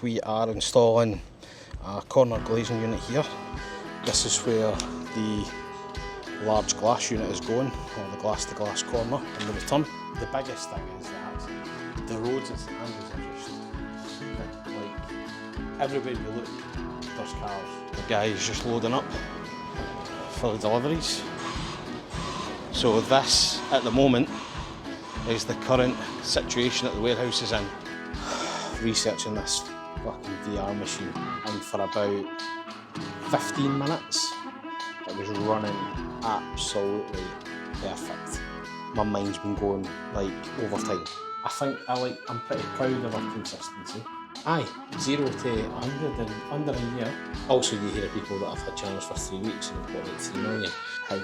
We are installing a corner glazing unit here. This is where the large glass unit is going, or the glass to glass corner in the return. The biggest thing is that the roads and handles are just like everywhere you look, there's cars. The guy is just loading up for the deliveries. So this at the moment is the current situation that the warehouse is in. Researching this fucking VR machine, and for about 15 minutes it was running absolutely perfect. My mind's been going like overtime. I think I'm pretty proud of our consistency. Aye, 0 to 100 in under a year. Also, you hear of people that have had channels for 3 weeks and have got like 3 million. How?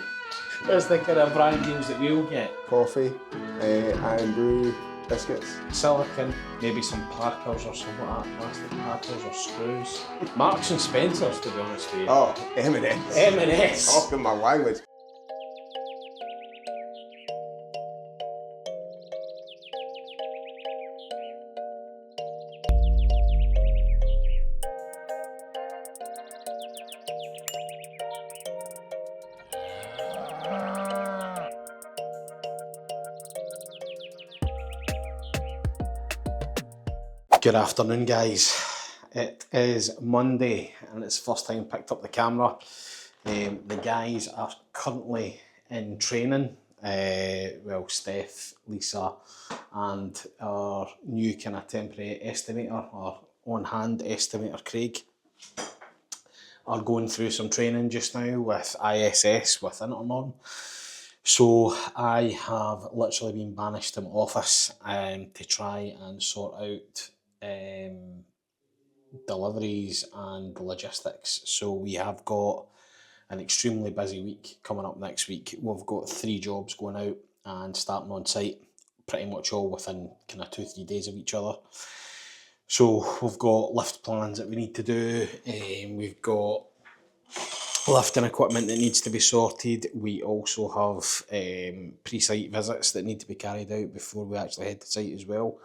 Where's the kind of brand deals that we'll get? Coffee, Iron Brew, biscuits. Silicon, maybe some Parkers or something like that, plastic Parkers or screws. Marks and Spencers, to be honest with you. Oh, M&S. M&S. Talking my language. Good afternoon, guys. It is Monday and it's the first time I picked up the camera. The guys are currently in training. Well, Steph, Lisa and our new kind of temporary estimator, or on-hand estimator, Craig, are going through some training just now with ISS, with Internorm. So I have literally been banished to my office to try and sort out deliveries and logistics. So we have got an extremely busy week coming up next week. We've got 3 jobs going out and starting on site, pretty much all within kind of 2-3 days of each other. So we've got lift plans that we need to do, we've got lifting equipment that needs to be sorted. We also have pre-site visits that need to be carried out before we actually head to site as well.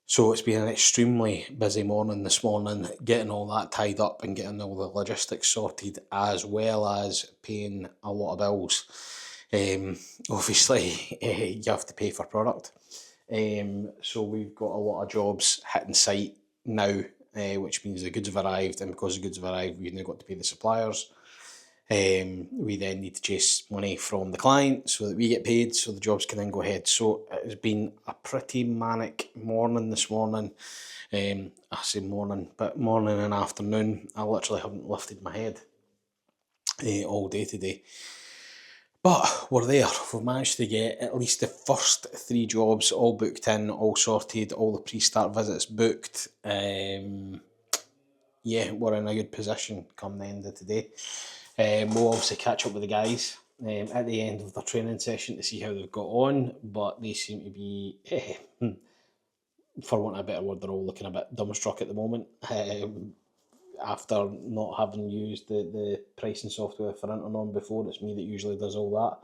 So it's been an extremely busy morning this morning, getting all that tied up and getting all the logistics sorted, as well as paying a lot of bills. Obviously, you have to pay for product. So we've got a lot of jobs hitting site now, which means the goods have arrived, and because the goods have arrived, we've now got to pay the suppliers. We then need to chase money from the client so that we get paid, so the jobs can then go ahead. So it has been a pretty manic morning this morning. I say morning, but morning and afternoon. I literally haven't lifted my head all day today. But we're there. We've managed to get at least the first 3 jobs all booked in, all sorted, all the pre-start visits booked. Yeah, we're in a good position come the end of today. We'll obviously catch up with the guys at the end of the training session to see how they've got on, but they seem to be, for want of a better word, they're all looking a bit dumbstruck at the moment, after not having used the pricing software for Internorm before. It's me that usually does all that.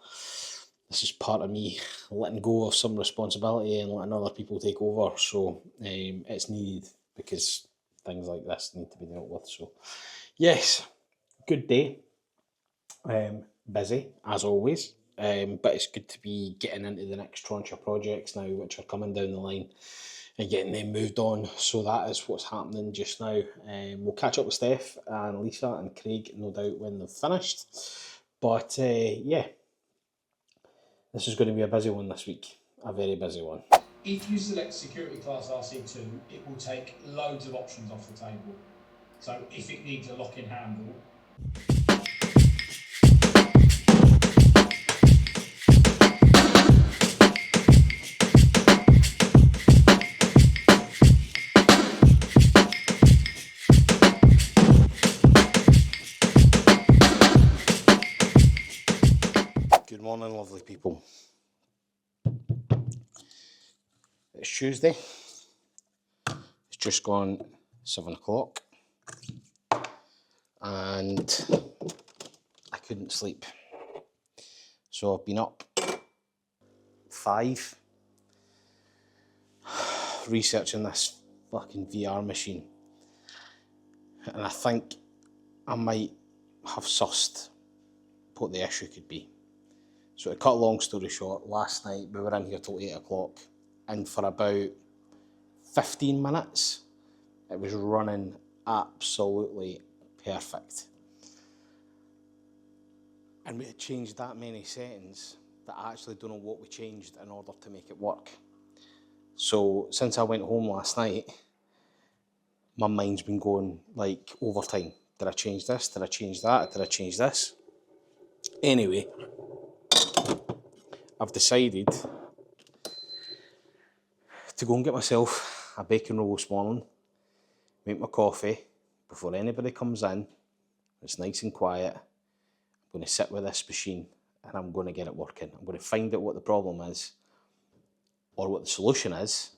This is part of me letting go of some responsibility and letting other people take over, so it's needed because things like this need to be dealt with. So yes, good day. Busy as always, but it's good to be getting into the next tranche of projects now, which are coming down the line, and getting them moved on. So that is what's happening just now. We'll catch up with Steph and Lisa and Craig, no doubt, when they've finished. But yeah, this is going to be a busy one this week, a very busy one. If you select security class RC2, it will take loads of options off the table. So if it needs a lock-in handle, Good morning, lovely people. It's Tuesday. It's just gone 7 o'clock and I couldn't sleep. So I've been up 5 researching this fucking VR machine. and I think I might have sussed what the issue could be. So to cut a long story short, last night we were in here till 8 o'clock, and for about 15 minutes it was running absolutely perfect. And we had changed that many settings that I actually don't know what we changed in order to make it work. So since I went home last night, my mind's been going like overtime. Did I change this? Did I change that? Did I change this? Anyway, I've decided to go and get myself a bacon roll this morning, make my coffee before anybody comes in. It's nice and quiet. I'm going to sit with this machine and I'm going to get it working. I'm going to find out what the problem is or what the solution is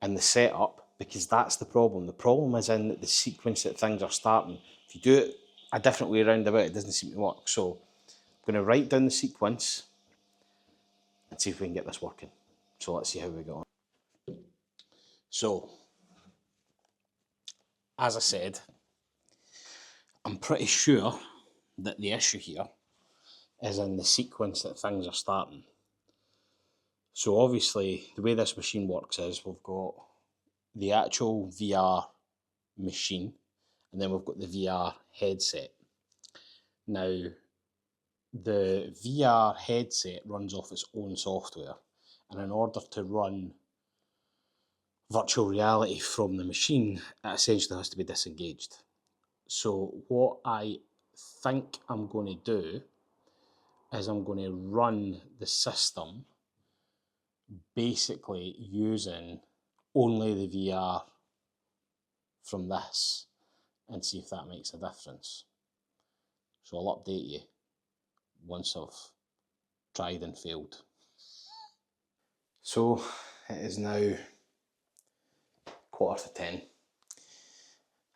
and the setup, because that's the problem. The problem is in the sequence that things are starting. If you do it a different way around about, it doesn't seem to work. So I'm going to write down the sequence and see if we can get this working. So let's see how we go on. So, as I said, I'm pretty sure that the issue here is in the sequence that things are starting. So obviously, the way this machine works is we've got the actual VR machine, and then we've got the VR headset. Now, the VR headset runs off its own software, and in order to run virtual reality from the machine, it essentially has to be disengaged. So what I think I'm going to do is I'm going to run the system basically using only the VR from this and see if that makes a difference. So I'll update you once I've tried and failed. So it is now 10:15.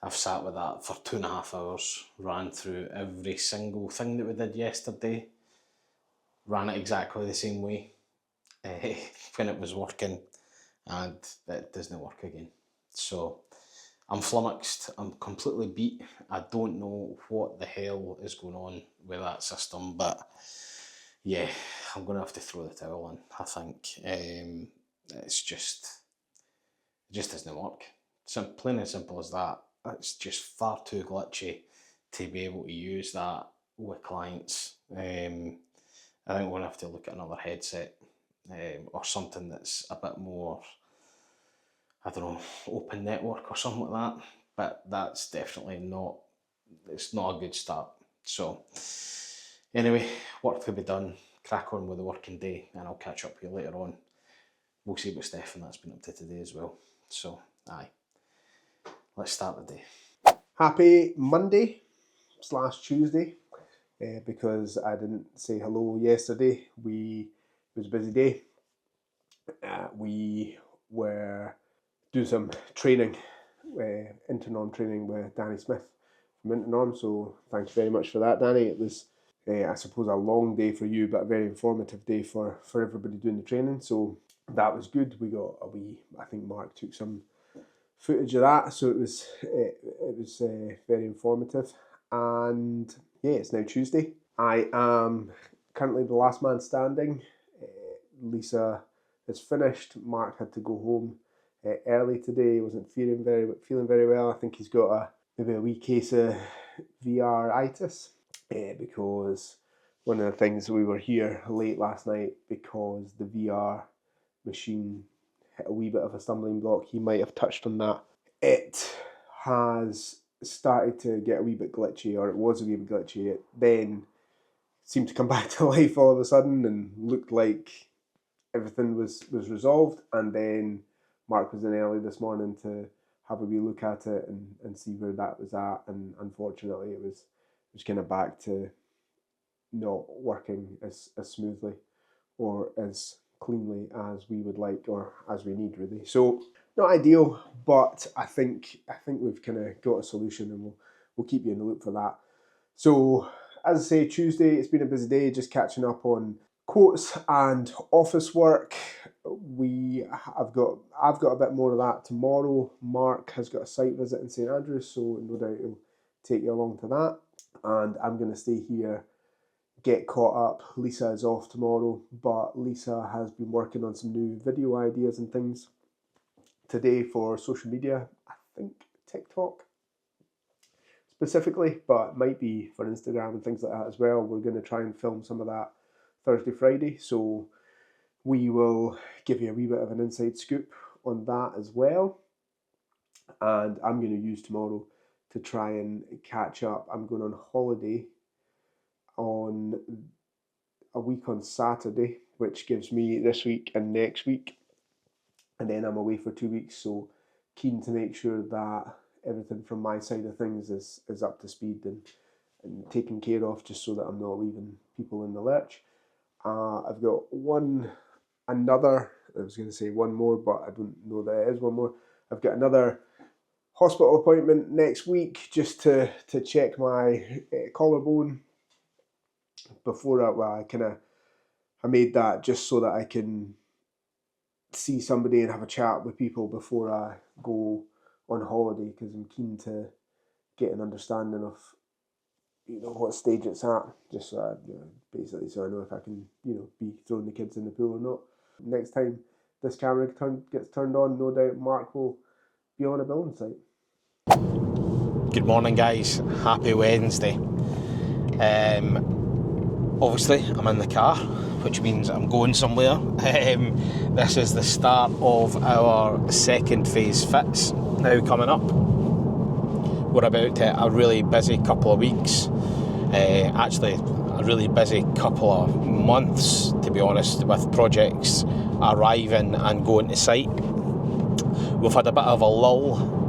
I've sat with that for 2.5 hours, ran through every single thing that we did yesterday, ran it exactly the same way when it was working, and it doesn't work again. So I'm flummoxed, I'm completely beat. I don't know what the hell is going on with that system, but yeah, I'm going to have to throw the towel in, I think. It just doesn't work. Plain and simple as that. It's just far too glitchy to be able to use that with clients. I think we're going to have to look at another headset or something that's a bit more, I don't know, open network or something like that. But that's definitely not, it's not a good start. So anyway, work to be done. Crack on with the working day, and I'll catch up with you later on. We'll see what Stefan that's been up to today as well. So, aye. Let's start the day. Happy Monday / Tuesday, because I didn't say hello yesterday. It was a busy day. We were doing some training, Internorm training with Danny Smith from Internorm. So thanks very much for that, Danny. It was, I suppose, a long day for you, but a very informative day for everybody doing the training. So that was good. We got a wee, I think Mark took some footage of that, so it was very informative. And yeah, it's now Tuesday. I am currently the last man standing. Lisa is finished. Mark had to go home early today. He wasn't feeling very well. I think he's got maybe a wee case of VR-itis, because one of the things, we were here late last night because the VR machine hit a wee bit of a stumbling block. He might have touched on that. It has started to get a wee bit glitchy, or it was a wee bit glitchy. It then seemed to come back to life all of a sudden and looked like everything was resolved. And then Mark was in early this morning to have a wee look at it and see where that was at. And unfortunately, it was kind of back to not working as smoothly or as cleanly as we would like, or as we need, really. So not ideal, but I think we've kind of got a solution, and we'll keep you in the loop for that. So as I say, Tuesday, it's been a busy day, just catching up on quotes and office work. I've got a bit more of that tomorrow. Mark has got a site visit in St Andrews, so no doubt he'll take you along to that. And I'm going to stay here, get caught up. Lisa is off tomorrow, but Lisa has been working on some new video ideas and things today for social media. I think TikTok specifically, but it might be for Instagram and things like that as well. We're going to try and film some of that Thursday, Friday, so we will give you a wee bit of an inside scoop on that as well. And I'm going to use tomorrow to try and catch up. I'm going on holiday on a week on Saturday, which gives me this week and next week, and then I'm away for 2 weeks, so keen to make sure that everything from my side of things is up to speed and taken care of, just so that I'm not leaving people in the lurch. I've got one more, but I don't know that it is one more. I've got another hospital appointment next week just to check my collarbone before I made that just so that I can see somebody and have a chat with people before I go on holiday, because I'm keen to get an understanding of what stage it's at, just so basically so I know if I can be throwing the kids in the pool or not. Next time this camera gets turned on, no doubt Mark will be on a building site. Good morning, guys. Happy Wednesday. Obviously I'm in the car, which means I'm going somewhere. This is the start of our second phase fits now coming up. We're about a really busy couple of weeks, actually a really busy couple of months, to be honest, with projects arriving and going to site. We've had a bit of a lull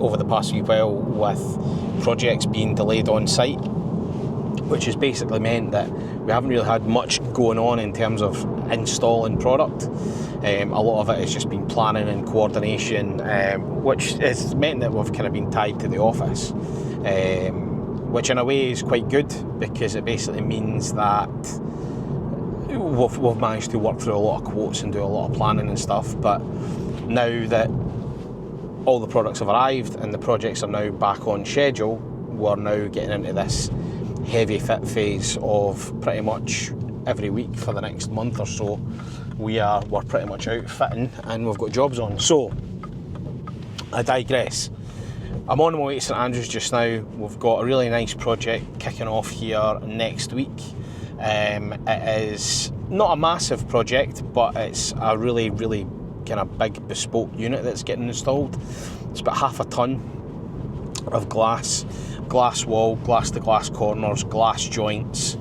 over the past wee while with projects being delayed on site, which has basically meant that we haven't really had much going on in terms of installing product. A lot of it has just been planning and coordination, which has meant that we've kind of been tied to the office, which in a way is quite good, because it basically means that we've managed to work through a lot of quotes and do a lot of planning and stuff. But now that all the products have arrived and the projects are now back on schedule, we're now getting into this heavy fit phase of pretty much every week for the next month or so. We're pretty much out fitting and we've got jobs on. So I digress. I'm on my way to St Andrews just now. We've got a really nice project kicking off here next week. It is not a massive project, but it's a really, really kind of big bespoke unit that's getting installed. It's about 1/2 ton of glass wall, glass to glass corners, glass joints,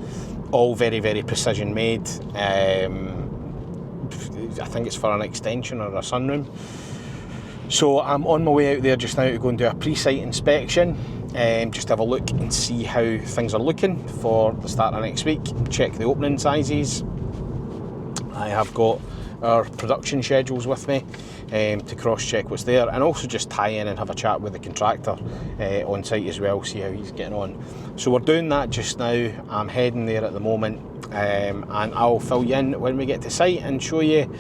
all very, very precision made. I think it's for an extension or a sunroom. So I'm on my way out there just now to go and do a pre-site inspection, just have a look and see how things are looking for the start of next week, check the opening sizes. I have got our production schedules with me to cross-check what's there, and also just tie in and have a chat with the contractor on site as well, see how he's getting on. So we're doing that just now. I'm heading there at the moment, and I'll fill you in when we get to site and show you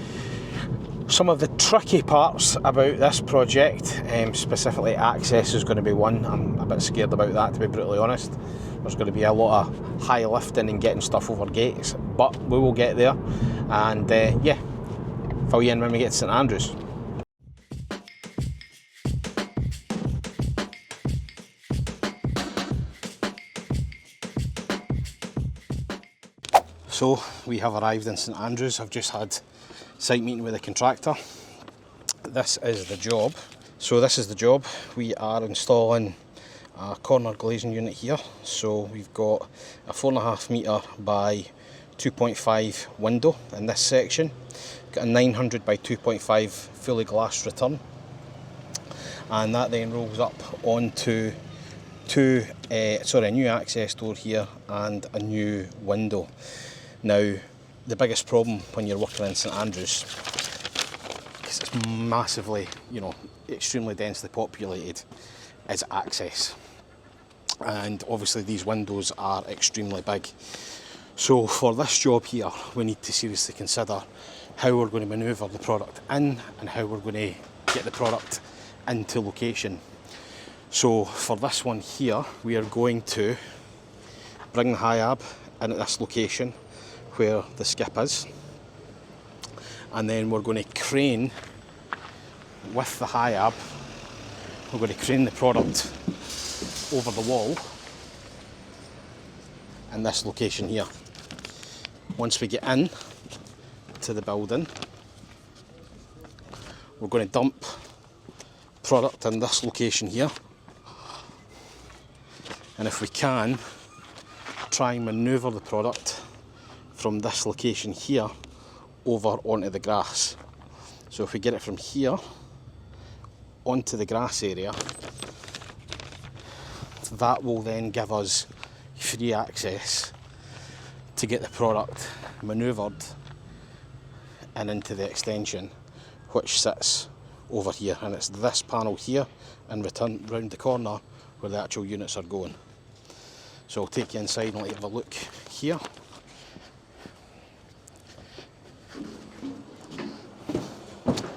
some of the tricky parts about this project. Specifically access is going to be one. I'm a bit scared about that, to be brutally honest. There's going to be a lot of high lifting and getting stuff over gates, but we will get there, and yeah, fill you in when we get to St Andrews. So we have arrived in St Andrews. I've just had site meeting with the contractor. This is the job. So this is the job. We are installing a corner glazing unit here. So we've got a 4.5 metre by 2.5 window in this section. Got a 900 by 2.5 fully glass return. And that then rolls up onto a new access door here and a new window. Now, the biggest problem when you're working in St Andrews, because it's massively, extremely densely populated, is access. And obviously these windows are extremely big. So for this job here, we need to seriously consider how we're going to manoeuvre the product in and how we're going to get the product into location. So for this one here, we are going to bring the HIAB in at this location where the skip is, and then we're going to crane with the HIAB, we're going to crane the product over the wall in this location here. Once we get in to the building, we're going to dump product in this location here, and if we can, try and manoeuvre the product from this location here over onto the grass. So if we get it from here onto the grass area, that will then give us free access to get the product manoeuvred and into the extension, which sits over here, and it's this panel here and return round the corner where the actual units are going. So I'll take you inside and let you have a look here.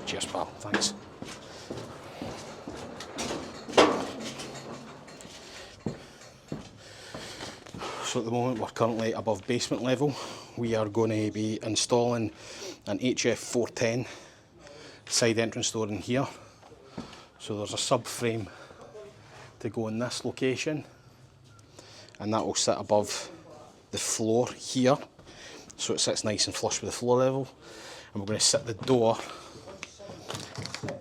Cheers, pal, thanks. So at the moment we're currently above basement level. We are going to be installing an HF 410 side entrance door in here. So there's a subframe to go in this location, and that will sit above the floor here, so it sits nice and flush with the floor level. And we're going to sit the door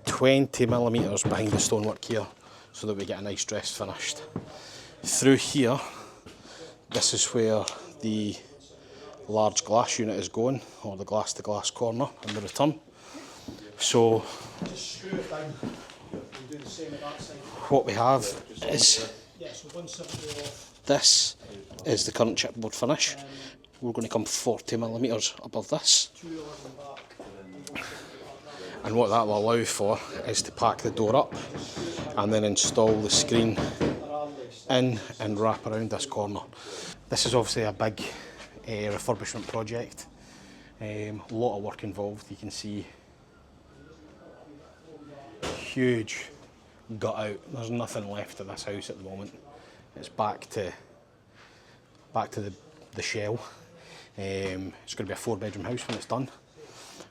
20mm behind the stonework here, so that we get a nice dress finished. Through here, this is where the large glass unit is going, or the glass to glass corner in the return. So Just screw it down. We'll do the same at that side. what we have is, Yeah, so 170 off. this is the current chipboard finish. We're going to come 40mm above this, 2 yards on the back. and what that will allow for is to pack the door up and then install the screen in and wrap around this corner. This is obviously a big refurbishment project, a lot of work involved. You can see huge gut out. There's nothing left of this house at the moment. It's back to the shell. It's going to be a 4-bedroom house when it's done,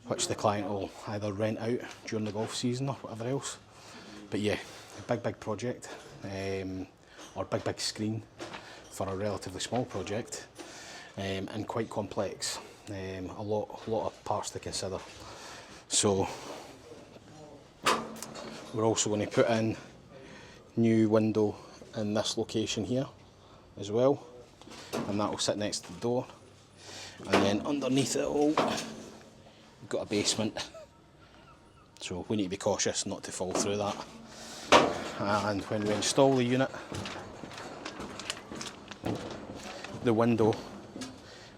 which the client will either rent out during the golf season or whatever else. But yeah, a big project, or big screen for a relatively small project, and quite complex. A lot of parts to consider. So we're also going to put in new window in this location here as well, and that will sit next to the door. And then underneath it all, we've got a basement, so we need to be cautious not to fall through that. And when we install the unit, the window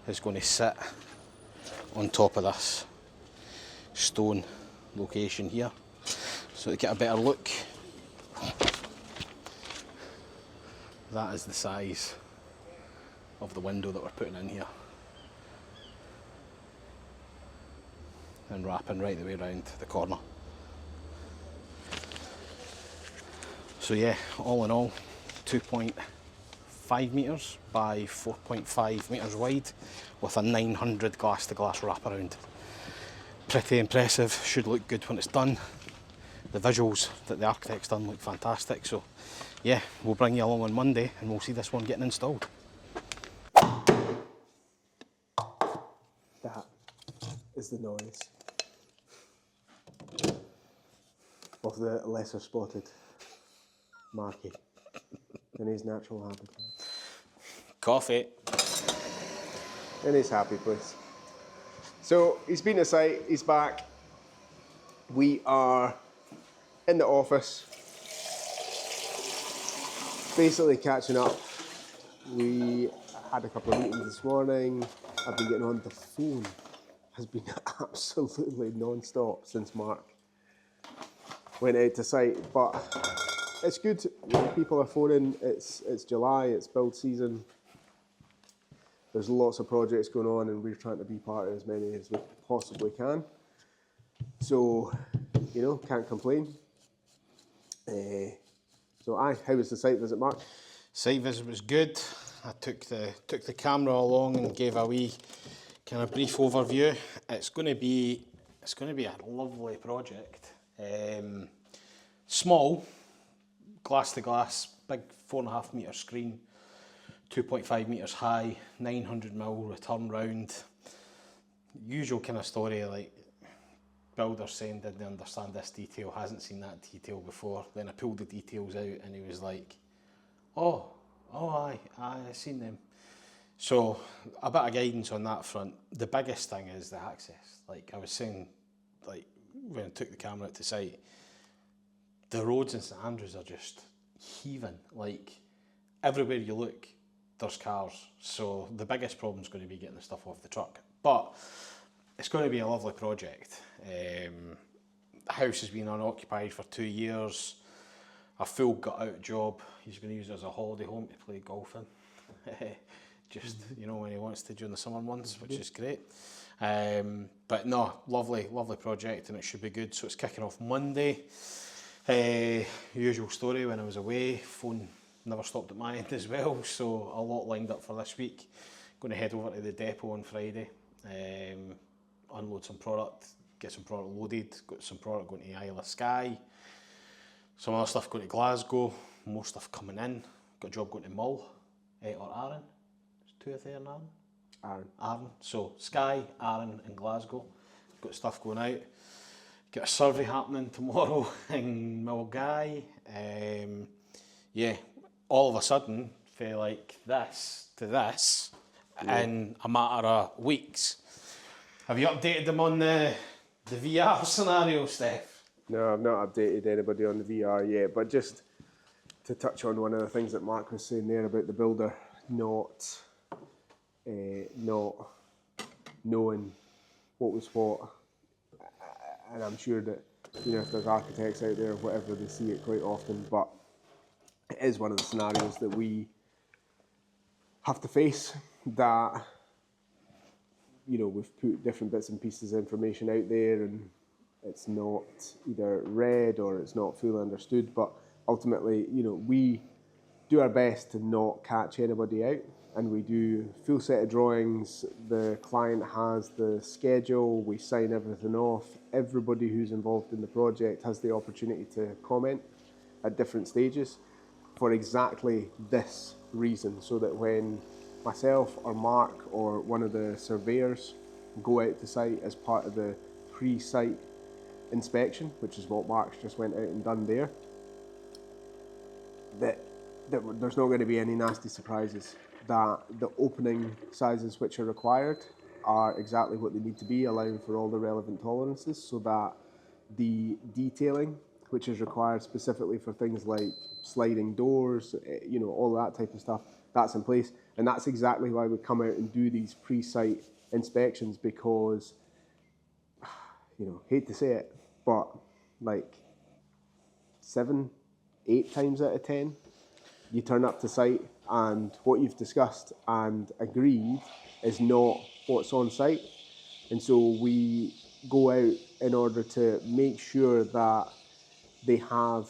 is going to sit on top of this stone location here, so to get a better look. That is the size of the window that we're putting in here, and wrapping right the way around the corner. So yeah, all in all, 2.5 metres by 4.5 metres wide with a 900 glass to glass wraparound. Pretty impressive, should look good when it's done. The visuals that the architect's done look fantastic, so yeah, we'll bring you along on Monday and we'll see this one getting installed. That is the noise of the lesser spotted Marky in his natural habitat. Coffee. In his happy place. So he's been to site, he's back. We are in the office, basically catching up. We had a couple of meetings this morning. I've been getting on the phone. Has been absolutely non-stop since Mark went out to site, but it's good. People are phoning. It's July. It's build season. there's lots of projects going on, and we're trying to be part of as many as we possibly can. So, you know, can't complain. So how was the site visit, Mark? Site visit was good. I took the camera along and gave a wee kind of brief overview. It's going to be a lovely project. Small, glass to glass, big 4.5 metre screen, 2.5 metres high, 900mm return round. Usual kind of story, like builder saying didn't understand this detail, hasn't seen that detail before. Then I pulled the details out and he was like, oh aye, I've seen them. So a bit of guidance on that front. The biggest thing is the access. Like I was saying, like when I took the camera out to site, the roads in St Andrews are just heaving. Like everywhere you look, there's cars. So the biggest problem is going to be getting the stuff off the truck. But it's going to be a lovely project. The house has been unoccupied for 2 years. A full gut-out job. He's going to use it as a holiday home to play golf in. Just, you know, when he wants to during the summer months, which is great. But no, lovely project, and it should be good. So it's kicking off Monday. Usual story, when I was away, phone never stopped at my end as well, so a lot lined up for this week. Going to head over to the depot on Friday, unload some product, get some product loaded, got some product going to Isle of Skye, some other stuff going to Glasgow, more stuff coming in, got a job going to Mull, or Arran, there's two of there in Arran. So Skye, Arran and Glasgow, got stuff going out. Got a survey happening tomorrow in Milgai. Yeah, all of a sudden, feel like this to this in a matter of weeks. Have you updated them on the VR scenario, Steph? No, I've not updated anybody on the VR yet, but just to touch on one of the things that Mark was saying there about the builder not knowing what was what. And I'm sure that, you know, if there's architects out there or whatever, they see it quite often, but it is one of the scenarios that we have to face, that, you know, we've put different bits and pieces of information out there and it's not either read or it's not fully understood, but ultimately, you know, we do our best to not catch anybody out, and we do full set of drawings. The client has the schedule, we sign everything off. Everybody who's involved in the project has the opportunity to comment at different stages for exactly this reason, so that when myself or Mark or one of the surveyors go out to site as part of the pre-site inspection, which is what Mark's just went out and done there, that there's not going to be any nasty surprises, that the opening sizes which are required are exactly what they need to be, allowing for all the relevant tolerances, so that the detailing which is required specifically for things like sliding doors, you know, all that type of stuff, that's in place. And that's exactly why we come out and do these pre-site inspections, because, you know, hate to say it, but like 7, 8 times out of 10, you turn up to site and what you've discussed and agreed is not what's on site. And so we go out in order to make sure that they have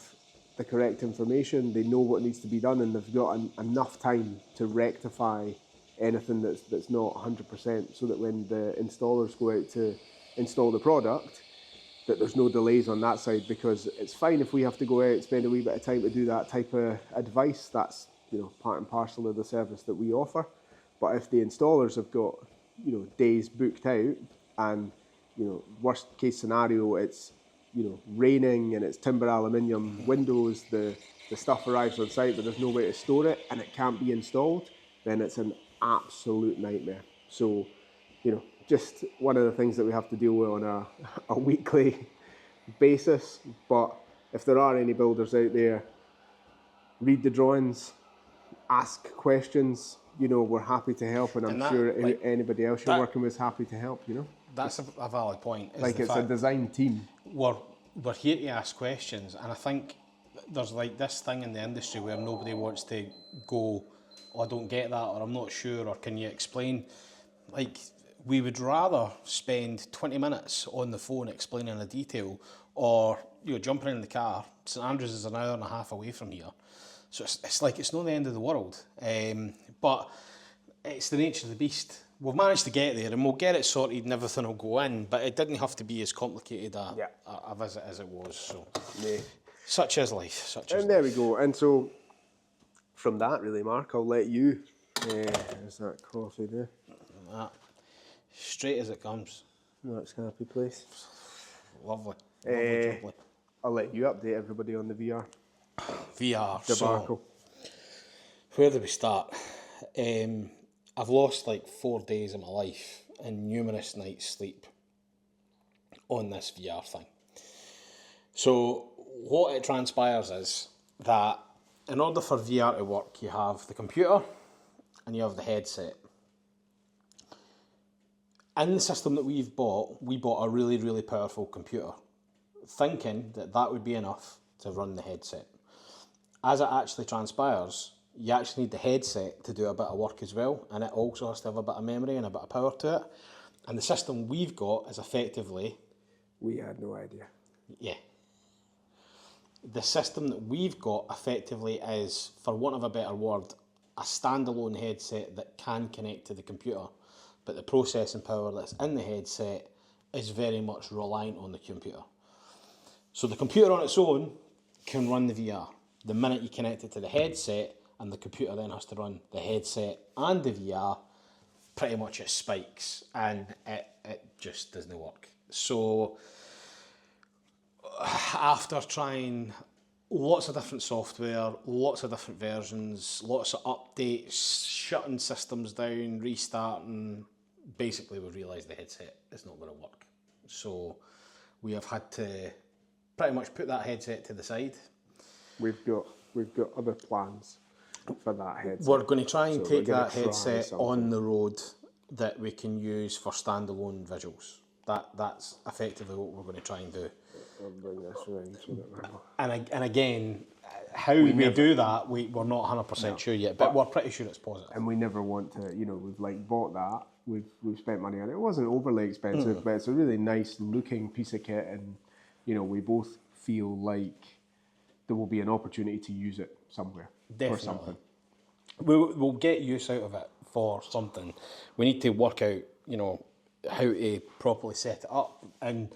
the correct information, they know what needs to be done, and they've got enough time to rectify anything that's not 100%, so that when the installers go out to install the product, that there's no delays on that side. Because it's fine if we have to go out and spend a wee bit of time to do that type of advice. That's, you know, part and parcel of the service that we offer. But if the installers have got, you know, days booked out, and, you know, worst case scenario, it's, you know, raining and it's timber aluminium windows, the stuff arrives on site but there's no way to store it and it can't be installed, then it's an absolute nightmare. So, you know, just one of the things that we have to deal with on a weekly basis. But if there are any builders out there, read the drawings, ask questions, you know, we're happy to help, and I'm sure like, anybody else you're working with is happy to help, you know. That's a valid point. Like, it's a design team. We're here to ask questions, and I think there's like this thing in the industry where nobody wants to go oh, I don't get that, or I'm not sure, or can you explain? Like, we would rather spend 20 minutes on the phone explaining a detail, or jumping in the car. St Andrews is an hour and a half away from here, so it's like it's not the end of the world. But it's the nature of the beast. We've managed to get there, and we'll get it sorted, and everything will go in. But it didn't have to be as complicated a visit as it was. So, such is life. And there we go. And so, from that, really, Mark, I'll let you. There's that coffee there. Straight as it comes. That's a happy place. Lovely. I'll let you update everybody on the VR So, debacle. where do we start? I've lost like 4 days of my life and numerous nights' sleep on this VR thing. So what it transpires is that in order for VR to work, you have the computer and you have the headset. In the system that we bought a really, really powerful computer, thinking that that would be enough to run the headset. As it actually transpires, you actually need the headset to do a bit of work as well, and it also has to have a bit of memory and a bit of power to it. And the system we've got is effectively... We had no idea. Yeah. The system that we've got effectively is, for want of a better word, a standalone headset that can connect to the computer, but the processing power that's in the headset is very much reliant on the computer. So the computer on its own can run the VR. The minute you connect it to the headset, and the computer then has to run the headset and the VR, pretty much it spikes and it just doesn't work. So after trying lots of different software, lots of different versions, lots of updates, shutting systems down, restarting, basically we realised the headset is not going to work. So we have had to pretty much put that headset to the side. We've got other plans for that headset. We're going to try and take that headset on the road that we can use for standalone visuals. That's effectively what we're going to try and do. I'll bring this around so that and again, how we do that, we're not 100% sure yet, but we're pretty sure it's positive. And we never want to, we've like bought that, we've spent money on it. It wasn't overly expensive, but it's a really nice looking piece of kit, and we both feel like there will be an opportunity to use it somewhere. Definitely. For something. We'll get use out of it for something. We need to work out, how to properly set it up. And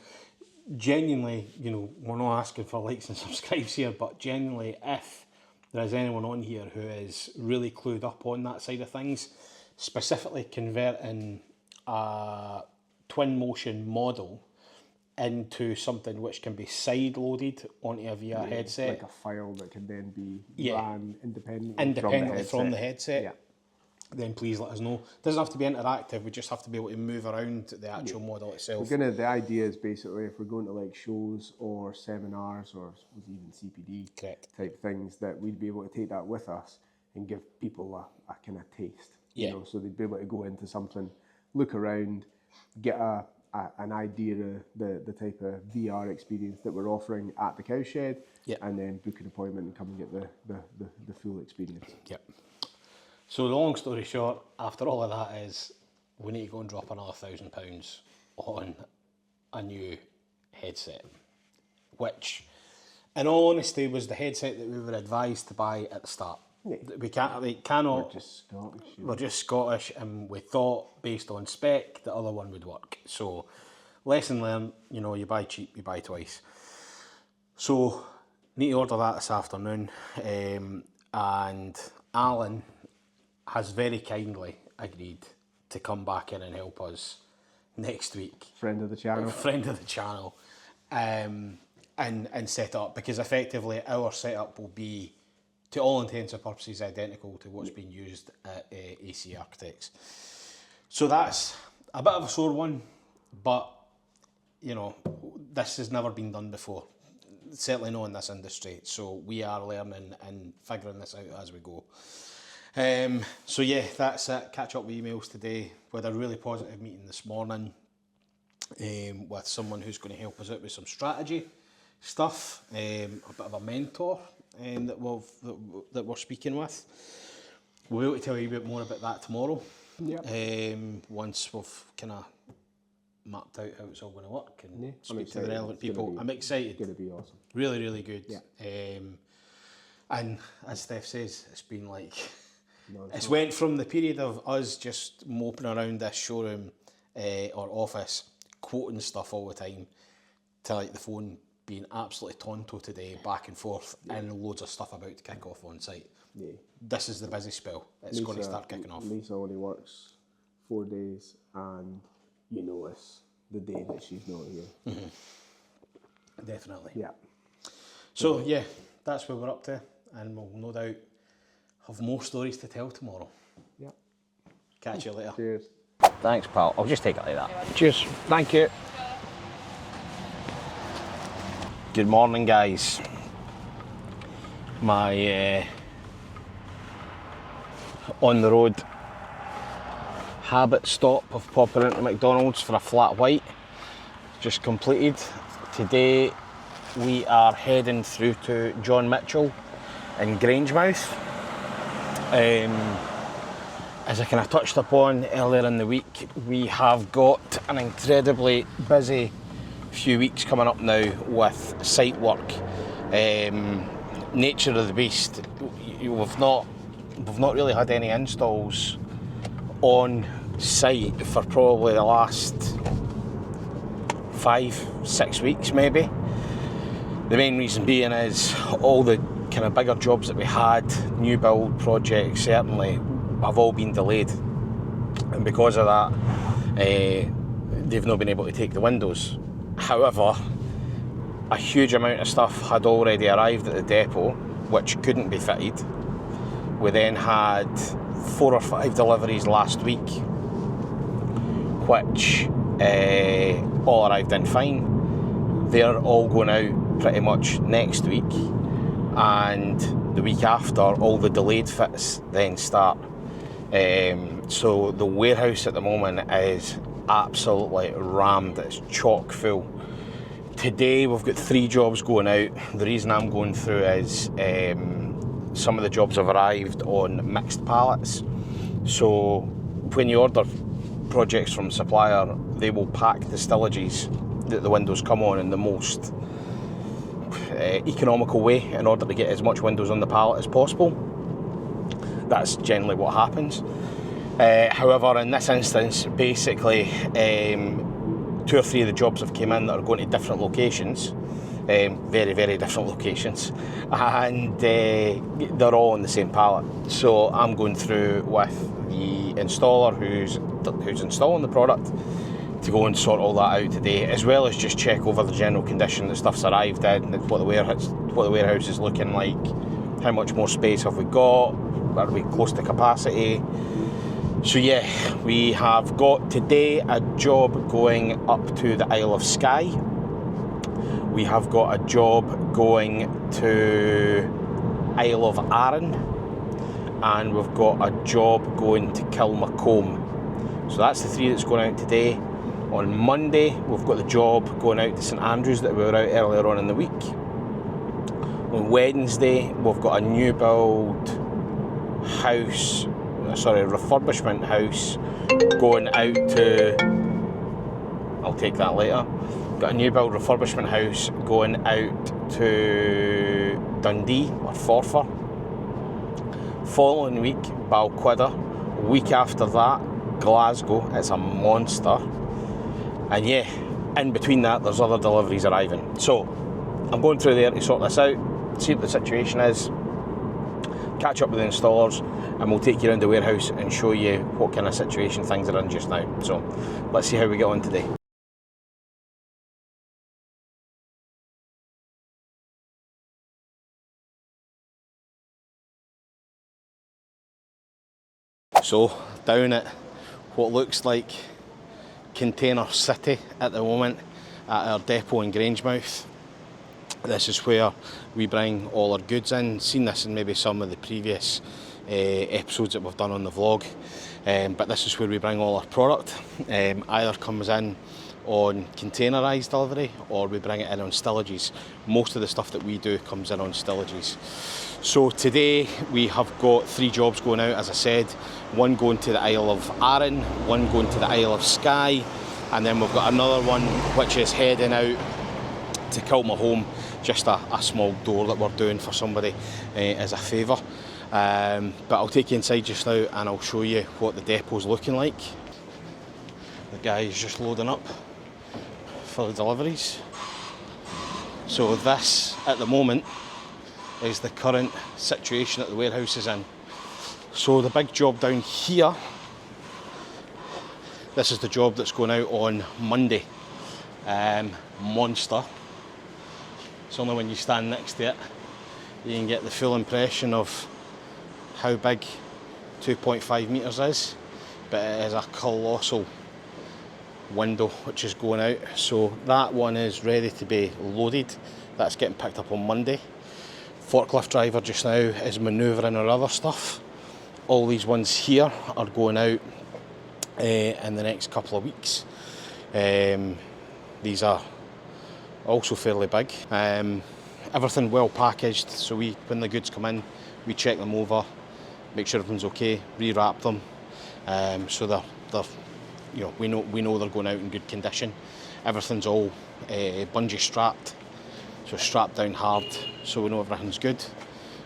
genuinely, we're not asking for likes and subscribes here, but genuinely, if there is anyone on here who is really clued up on that side of things, specifically converting a twin motion model into something which can be side-loaded onto a VR headset. Like a file that can then be ran independently from the headset. Yeah. Then please let us know. It doesn't have to be interactive, we just have to be able to move around the actual model itself. The idea is basically, if we're going to like shows or seminars or even CPD type things, that we'd be able to take that with us and give people a kind of taste. So they'd be able to go into something, look around, get an idea of the type of VR experience that we're offering at the cowshed, and then book an appointment and come and get the full experience. Yep. So the long story short, after all of that, is we need to go and drop another £1,000 on a new headset, which, in all honesty, was the headset that we were advised to buy at the start. Yeah. We cannot. We're just Scottish, and we thought, based on spec, the other one would work. So, lesson learned. You buy cheap, you buy twice. So, need to order that this afternoon, and Alan has very kindly agreed to come back in and help us next week. Friend of the channel. And set up, because effectively our setup will be, to all intents and purposes, identical to what's been used at AC Architects. So that's a bit of a sore one, but this has never been done before. Certainly not in this industry. So we are learning and figuring this out as we go. So yeah, that's it. Catch up with emails today. We had a really positive meeting this morning with someone who's going to help us out with some strategy stuff, a bit of a mentor that we're speaking with. We'll be able to tell you a bit more about that tomorrow. Yeah. Once we've kind of mapped out how it's all going to work and Yeah, speak to the relevant people. I'm excited. It's going to be awesome. Really, really good. Yeah. And as Steph says, it's been like, Non-stop. it's went from the period of us just moping around this showroom or office, quoting stuff all the time, to like the phone being absolutely tonto today, back and forth, and loads of stuff about to kick off on site. Yeah. This is the busy spell. It's going to start kicking off. Lisa only works 4 days, and you notice the day that she's not here. Definitely. Yeah. So yeah, that's where we're up to, and we'll no doubt have more stories to tell tomorrow. Yeah. Catch you later. Cheers. Thanks, pal. I'll just take it like that. Cheers. Thank you. Good morning, guys. My on the road habit stop of popping into McDonald's for a flat white just completed. Today we are heading through to John Mitchell in Grangemouth. As I kind of touched upon earlier in the week, we have got an incredibly busy few weeks coming up now with site work. Nature of the beast. We've not really had any installs on site for probably the last 5-6 weeks maybe. The main reason being is all the kind of bigger jobs that we had, new build projects certainly, have all been delayed, and because of that they've not been able to take the windows. However, a huge amount of stuff had already arrived at the depot which couldn't be fitted. We then had 4 or 5 deliveries last week which all arrived in fine. They're all going out pretty much next week, and the week after all the delayed fits then start. So the warehouse at the moment is absolutely rammed. It's chock full. Today we've got 3 jobs going out. The reason I'm going through is some of the jobs have arrived on mixed pallets. So when you order projects from supplier, they will pack the stillages that the windows come on in the most economical way in order to get as much windows on the pallet as possible. That's generally what happens. However, in this instance, basically 2 or 3 of the jobs have come in that are going to different locations, very, very different locations, and they're all on the same pallet. So I'm going through with the installer who's installing the product to go and sort all that out today, as well as just check over the general condition that stuff's arrived in, what the warehouse is looking like, how much more space have we got, are we close to capacity. So yeah, we have got today a job going up to the Isle of Skye. We have got a job going to Isle of Arran, and we've got a job going to Kilmalcolm. So that's the 3 that's going out today. On Monday, we've got the job going out to St Andrews that we were out earlier on in the week. On Wednesday, we've got a new build refurbishment house going out to, I'll take that later. Got a new build refurbishment house going out to Dundee or Forfar. Following week, Balquhidder. Week after that, Glasgow. It's a monster. And yeah, in between that, there's other deliveries arriving. So I'm going through there to sort this out, see what the situation is, catch up with the installers, and we'll take you around the warehouse and show you what kind of situation things are in just now. So let's see how we get on today. So down at what looks like Container City at the moment at our depot in Grangemouth. This is where we bring all our goods in. Seen this in maybe some of the previous episodes that we've done on the vlog, but this is where we bring all our product. Either comes in on containerised delivery or we bring it in on stillages. Most of the stuff that we do comes in on stillages. So today we have got 3 jobs going out, as I said. One going to the Isle of Arran, one going to the Isle of Skye, and then we've got another one which is heading out to Kilmalcolm, just a small door that we're doing for somebody as a favour. But I'll take you inside just now and I'll show you what the depot's looking like. The guy is just loading up for the deliveries. So this, at the moment, is the current situation that the warehouse is in. So the big job down here, this is the job that's going out on Monday. Monster. It's only when you stand next to it you can get the full impression of how big 2.5 metres is, but it is a colossal window which is going out. So that one is ready to be loaded. That's getting picked up on Monday. Forklift driver just now is manoeuvring our other stuff. All these ones here are going out in the next couple of weeks. These are also fairly big. Everything well packaged, so when the goods come in, we check them over, make sure everything's okay, rewrap them, so they're you know, we know they're going out in good condition. Everything's all bungee strapped, so strapped down hard, so we know everything's good.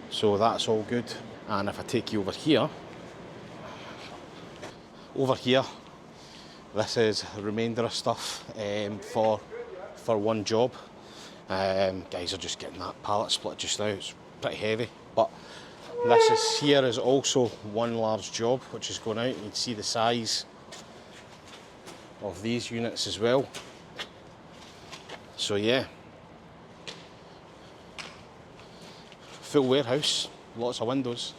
So that's all good. And if I take you over here, this is the remainder of stuff for one job. Guys are just getting that pallet split just now. It's pretty heavy, but here is also one large job which is going out. You can see the size of these units as well. So yeah, full warehouse, lots of windows,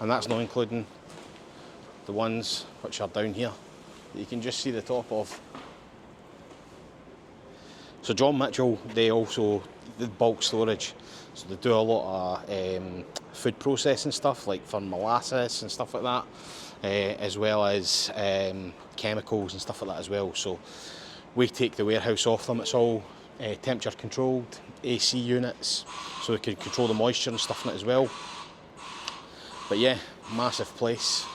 and that's not including the ones which are down here that you can just see the top of. So John Mitchell, they also do bulk storage, so they do a lot of food processing stuff, like for molasses and stuff like that, as well as chemicals and stuff like that as well. So we take the warehouse off them. It's all temperature controlled, AC units, so we can control the moisture and stuff in it as well. But yeah, massive place,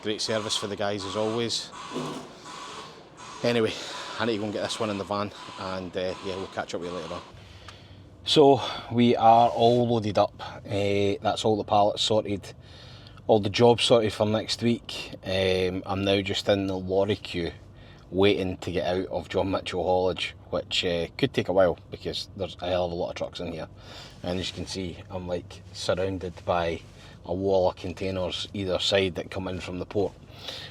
great service for the guys as always. Anyway, I need to go and get this one in the van, and yeah, we'll catch up with you later on. So we are all loaded up. That's all the pallets sorted, all the jobs sorted for next week. I'm now just in the lorry queue waiting to get out of John Mitchell haulage, which could take a while because there's a hell of a lot of trucks in here. And as you can see, I'm like surrounded by a wall of containers either side that come in from the port.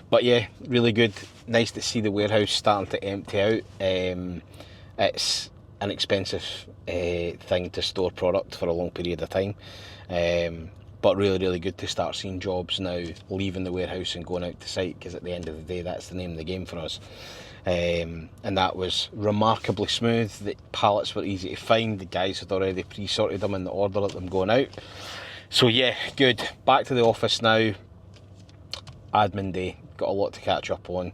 But yeah, really good. Nice to see the warehouse starting to empty out. It's an expensive thing to store product for a long period of time. But really good to start seeing jobs now leaving the warehouse and going out to site, because at the end of the day, that's the name of the game for us. And that was remarkably smooth. The pallets were easy to find. The guys had already pre-sorted them in the order of them going out. So yeah, good. Back to the office now. Admin day. Got a lot to catch up on.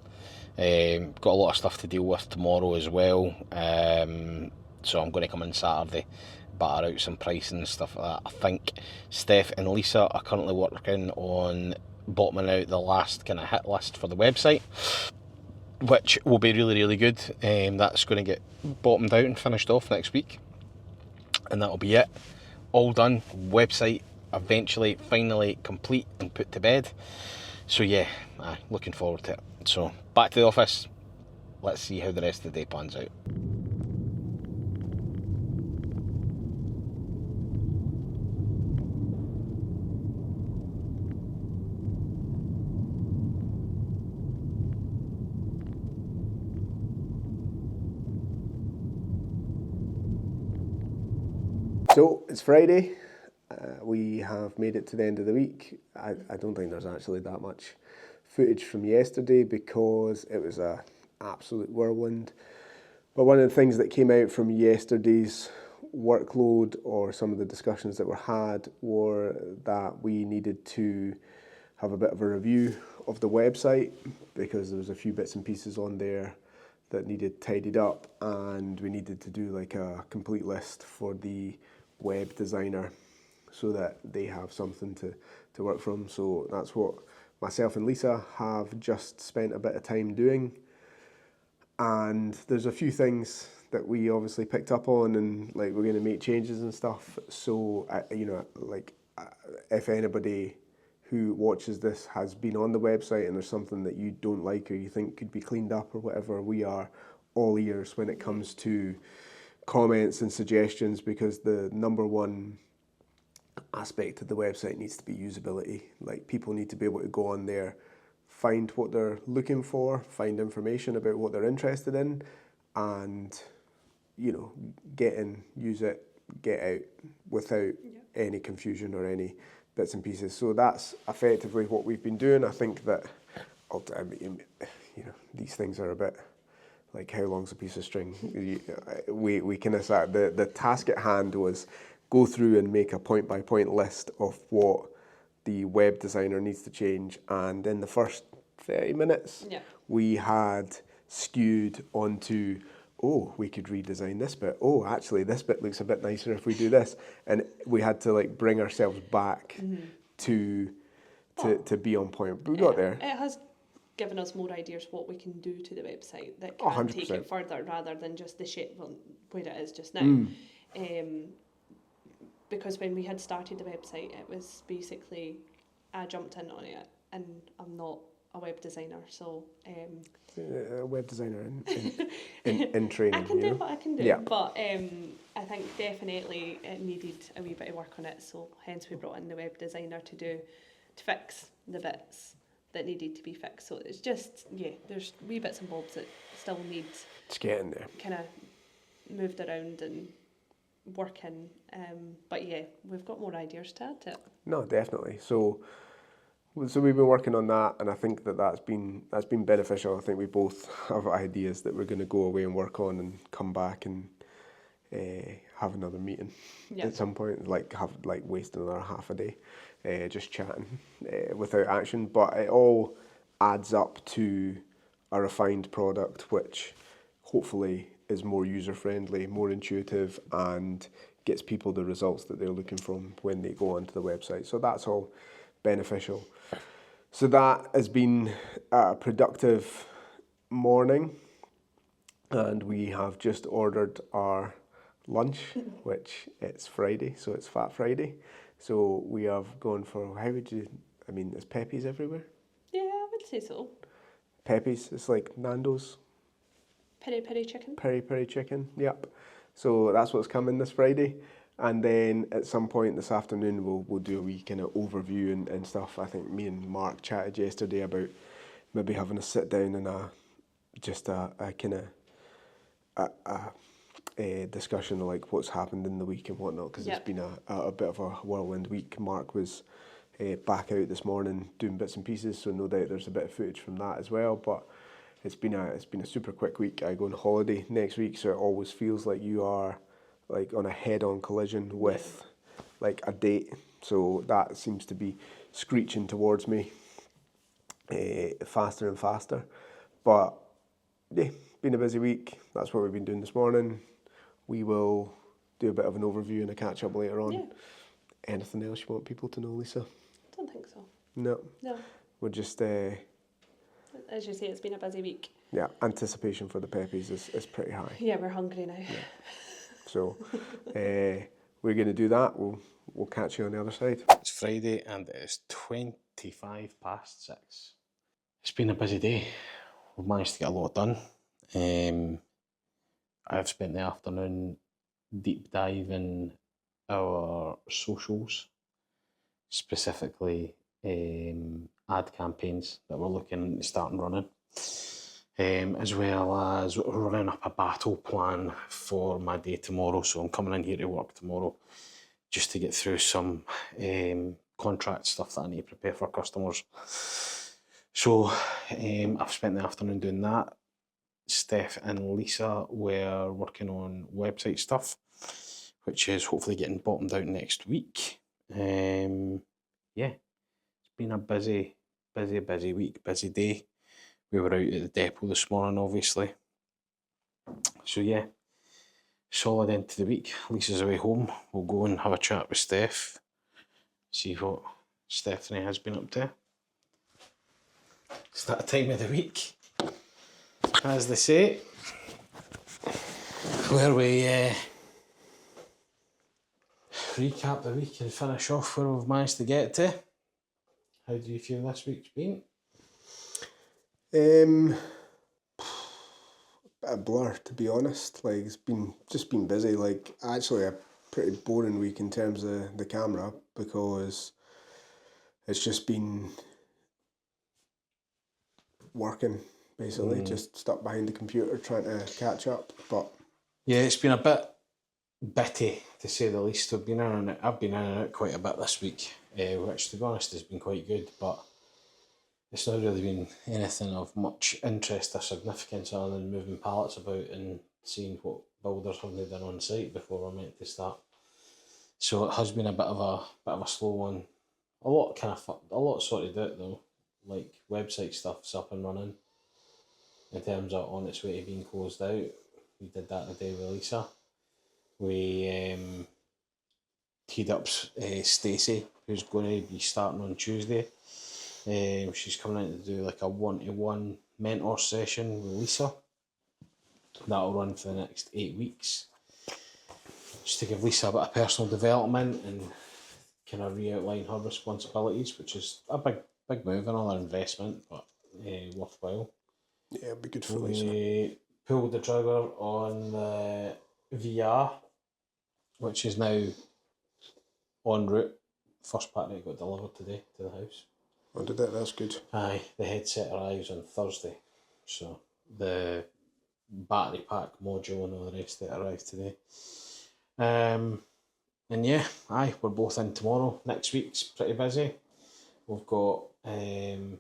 Got a lot of stuff to deal with tomorrow as well. So I'm going to come in Saturday, batter out some pricing and stuff like that. I think Steph and Lisa are currently working on bottoming out the last kind of hit list for the website, which will be really good. That's going to get bottomed out and finished off next week, and that'll be it. All done. Website eventually finally complete and put to bed. So yeah, looking forward to it. So back to the office. Let's see how the rest of the day pans out. So it's Friday. We have made it to the end of the week. I don't think there's actually that much footage from yesterday because it was an absolute whirlwind. But one of the things that came out from yesterday's workload, or some of the discussions that were had, were that we needed to have a bit of a review of the website, because there was a few bits and pieces on there that needed tidied up, and we needed to do like a complete list for the web designer so that they have something to work from. So that's what myself and Lisa have just spent a bit of time doing. And there's a few things that we obviously picked up on, and like we're going to make changes and stuff. So if anybody who watches this has been on the website and there's something that you don't like or you think could be cleaned up or whatever, we are all ears when it comes to comments and suggestions, because the number one aspect of the website needs to be usability. Like, people need to be able to go on there, find what they're looking for, find information about what they're interested in, and get in, use it, get out without any confusion or any bits and pieces. So that's effectively what we've been doing. I think that these things are a bit like, how long's a piece of string? We kind of sat, the task at hand was go through and make a point-by-point list of what the web designer needs to change, and in the first 30 minutes we had skewed onto, oh, we could redesign this bit, oh, actually this bit looks a bit nicer if we do this, and we had to like bring ourselves back to be on point. But we got there. It has given us more ideas what we can do to the website that can take it further, rather than just the shape where it is just now. Because when we had started the website, it was basically, I jumped in on it, and I'm not a web designer, so a web designer in training. I can do what I can do, yeah. But I think definitely it needed a wee bit of work on it, so hence we brought in the web designer to fix the bits that needed to be fixed. So it's just, there's wee bits and bobs that still need to get in there, kind of moved around and working, but we've got more ideas to add to it. No, definitely. So we've been working on that, and I think that's been beneficial. I think we both have ideas that we're going to go away and work on and come back and have another meeting at some point, waste another half a day just chatting without action. But it all adds up to a refined product, which hopefully is more user-friendly, more intuitive, and gets people the results that they're looking from when they go onto the website. So that's all beneficial. So that has been a productive morning, and we have just ordered our lunch, which it's Friday, so it's Fat Friday. So we have gone for, is Pepe's everywhere? Yeah, I would say so. Pepe's, it's like Nando's. Peri chicken. Peri chicken, yep. So that's what's coming this Friday. And then at some point this afternoon we'll do a wee kind of overview and stuff. I think me and Mark chatted yesterday about maybe having a sit down and a discussion of like what's happened in the week and whatnot, because it's been a bit of a whirlwind week. Mark was back out this morning doing bits and pieces, so no doubt there's a bit of footage from that as well. But it's been a super quick week. I go on holiday next week, so it always feels like you are like on a head-on collision with like a date. So that seems to be screeching towards me faster and faster. But been a busy week. That's what we've been doing this morning. We will do a bit of an overview and a catch-up later on. Yeah. Anything else you want people to know, Lisa? I don't think so. No. We're just... as you say, it's been a busy week. Yeah, anticipation for the Peppies is pretty high. Yeah, we're hungry now. Yeah. So we're going to do that. We'll catch you on the other side. It's Friday and it is 25 past 6. It's been a busy day. We've managed to get a lot done. I've spent the afternoon deep diving our socials, specifically ad campaigns that we're looking to start and running, as well as running up a battle plan for my day tomorrow. So I'm coming in here to work tomorrow just to get through some contract stuff that I need to prepare for customers. So I've spent the afternoon doing that. Steph and Lisa were working on website stuff, which is hopefully getting bottomed out next week. It's been a busy week, busy day. We were out at the depot this morning, obviously. So solid end to the week. Lisa's away home. We'll go and have a chat with Steph see what Stephanie has been up to. It's that time of the week, as they say, where we recap the week and finish off where we've managed to get to. How do you feel this week's been? Bit of blur, to be honest. Like, it's just been busy. Like, actually a pretty boring week in terms of the camera, because it's just been working, basically. Just stuck behind the computer trying to catch up. But yeah, it's been a bit bitty, to say the least. I've been in and out quite a bit this week, which, to be honest, has been quite good, but it's not really been anything of much interest or significance other than moving pallets about and seeing what builders have done on site before we're meant to start. So it has been a bit of a slow one. A lot sorted out though, like website stuff's up and running. In terms of on its way to being closed out, we did that the day with Lisa. We teed up Stacey, who's going to be starting on Tuesday. She's coming in to do like a one-to-one mentor session with Lisa. That'll run for the next 8 weeks. Just to give Lisa a bit of personal development and kind of re-outline her responsibilities, which is a big move, another investment, but worthwhile. yeah, it'd be good for Lisa. We pulled the trigger on the VR, which is now en route. First part got delivered today to the house. Oh, did it? That's good. Aye, the headset arrives on Thursday, so the battery pack module and all the rest of it arrived today. And yeah, we're both in tomorrow. Next week's pretty busy. We've got 2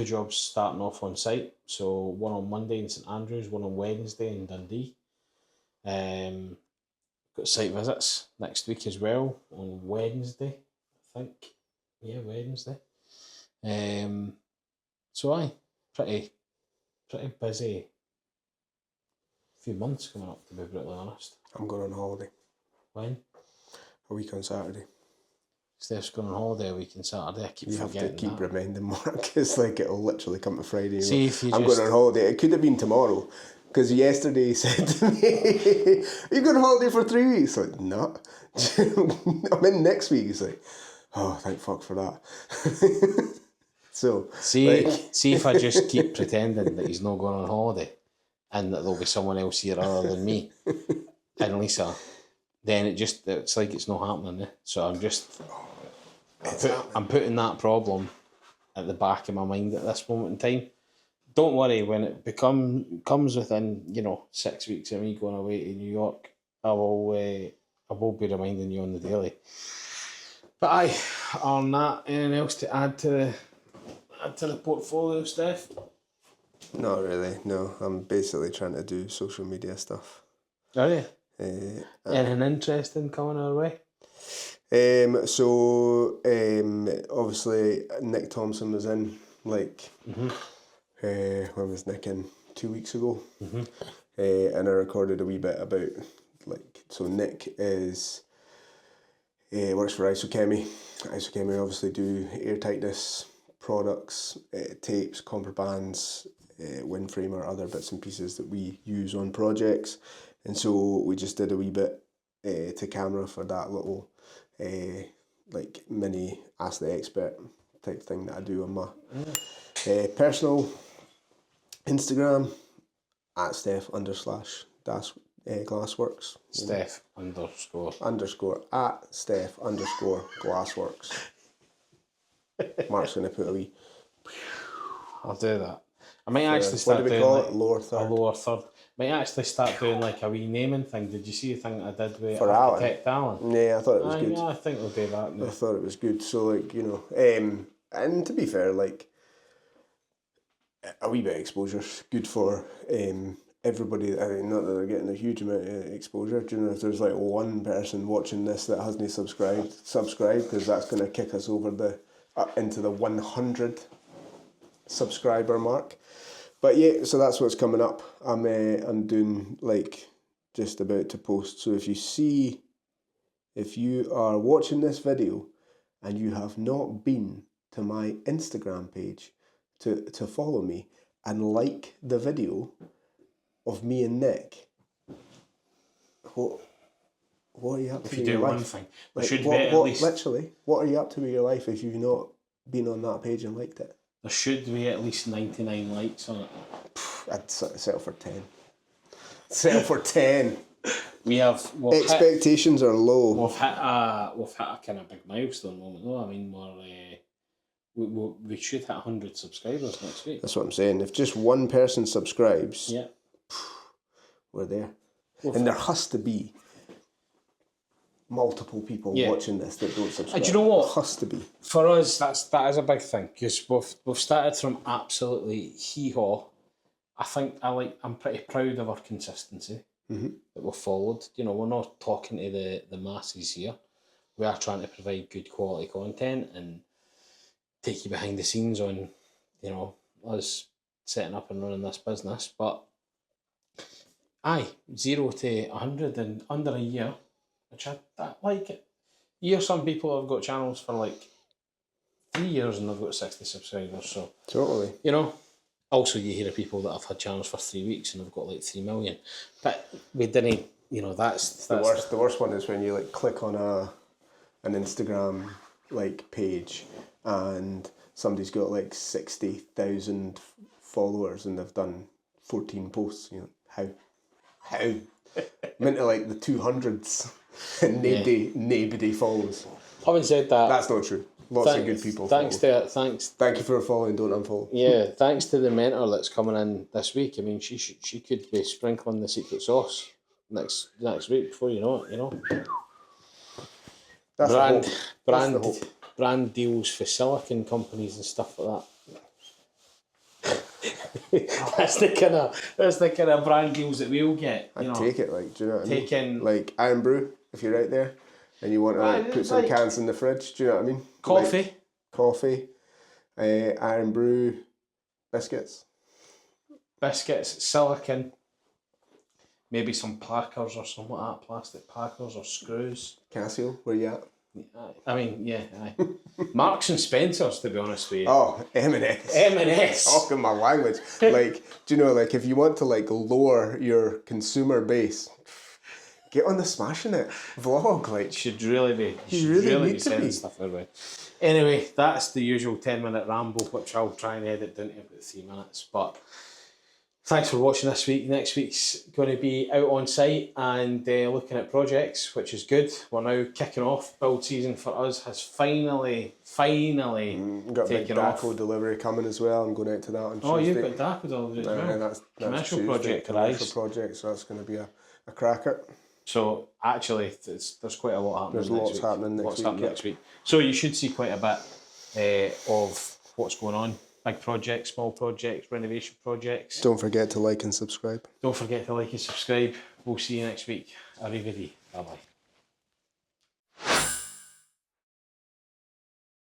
jobs starting off on site. So one on Monday in St Andrews, one on Wednesday in Dundee. Got site visits next week as well on Wednesday, I think. Yeah, Wednesday. So pretty busy few months coming up, to be brutally honest. I'm going on holiday. When? A week on Saturday. Steph's going on holiday a week on Saturday. I keep You have to forgetting keep that. reminding Mark. It's like it'll literally come to Friday. See if you I'm just... going on holiday. It could have been tomorrow, because yesterday he said to me, "Are you going on holiday for 3 weeks?" Like, no. I'm in next week. He's like, "Oh, thank fuck for that." So see if I just keep pretending that he's not going on holiday and that there'll be someone else here other than me and Lisa, then it's like it's not happening. So I'm putting that problem at the back of my mind at this moment in time. Don't worry, when it comes within 6 weeks of me going away to New York, I will be reminding you on the daily. But on that, anything else to add to the portfolio, Steph? not really. No, I'm basically trying to do social media stuff. Are you? Anything interesting coming our way? Obviously Nick Thompson was in, like, when was Nick in? 2 weeks ago. And I recorded a wee bit about, like, so Nick works for Isochemy. Isochemy obviously do air tightness products, tapes, comper bands, wind framer, other bits and pieces that we use on projects. And so we just did a wee bit to camera for that little like mini Ask the Expert type thing that I do on my personal Instagram at Steph_Glassworks. Steph __ at Steph_Glassworks. Mark's going to put a wee... I'll do that. I might actually start what do we doing call like it? Lower third. Might actually start doing like a wee naming thing. Did you see the thing that I did with For Architect Alan? Yeah, I thought it was good. Yeah, I think we'll do that now. I thought it was good. So, like, and to be fair, like, a wee bit of exposure's good for everybody. I mean, not that they're getting a huge amount of exposure. Do you know, if there's like one person watching this that hasn't subscribed, because that's going to kick us over into the 100 subscriber mark. But yeah, so that's what's coming up. I'm doing, like, just about to post. So if you see if you are watching this video and you have not been to my Instagram page to follow me and like the video of me and Nick, what are you up to If you with your do one life? thing, Like, there should what, be at what, least literally, what are you up to with your life if you've not been on that page and liked it? there should be at least 99 likes on it. I'd settle for 10. Settle for 10. We've Expectations are low. We've hit a kind of big milestone moment though. I mean, we should hit 100 subscribers next week. That's what I'm saying. If just one person subscribes, Yeah, we're there. And there has to be multiple people watching this that don't subscribe. Do you know what? There has to be. For us, that is a big thing because we've started from absolutely hee-haw. I'm pretty proud of our consistency that we've followed. You know, we're not talking to the masses here. We are trying to provide good quality content and take you behind the scenes on, you know, us setting up and running this business. But 0 to 100 in under a year, which I like it. You hear some people have got channels for like 3 years and they've got 60 subscribers. So Totally. you know. Also, you hear of people that have had channels for 3 weeks and have got like 3 million. But we didn't, you know, that's The worst one is when you like click on an Instagram like page and somebody's got like 60,000 followers and they've done 14 posts. You know, how? I'm into like the 200s and nobody follows. Having said that, That's not true. Lots of good people. Thanks. Thank you for following. Don't unfollow. Yeah, thanks to the mentor that's coming in this week. I mean, she could be sprinkling the secret sauce next week before you know it. You know, That's the hope. brand deals for silicon companies and stuff like that. that's the kind of brand deals that we'll get. I'd take it, like, do you know what I mean? Taking like Iron Brew, if you're out there and you want to like, put some cans in the fridge, do you know what I mean? coffee, Iron Brew, biscuits, silicon, maybe some plackers or something like that, plastic plackers or screws. Casio, where you at? I mean, yeah, aye. Marks and Spencers, to be honest with you. Oh, M&S. M&S. Talking my language. Like, do you know, like, if you want to, like, lower your consumer base, get on the Smashing It vlog, like. Should really be. You really need to sending be. stuff our way. Anyway, that's the usual 10-minute ramble, which I'll try and edit down to about 3 minutes. But thanks for watching this week. Next week's going to be out on site and looking at projects, which is good. We're now kicking off. Build season for us has finally Got a big taken off. Daco delivery coming as well. I'm going out to that on Tuesday. Oh, you've got Daco delivery as well. That's Commercial Tuesday, project, commercial guys. project, so that's going to be a cracker. So actually, there's quite a lot happening. There's next lots week. happening next Lots week, happening yeah. next week. So you should see quite a bit of what's going on. Big projects, small projects, renovation projects. Don't forget to like and subscribe. Don't forget to like and subscribe. We'll see you next week. Arrivederci. Bye bye.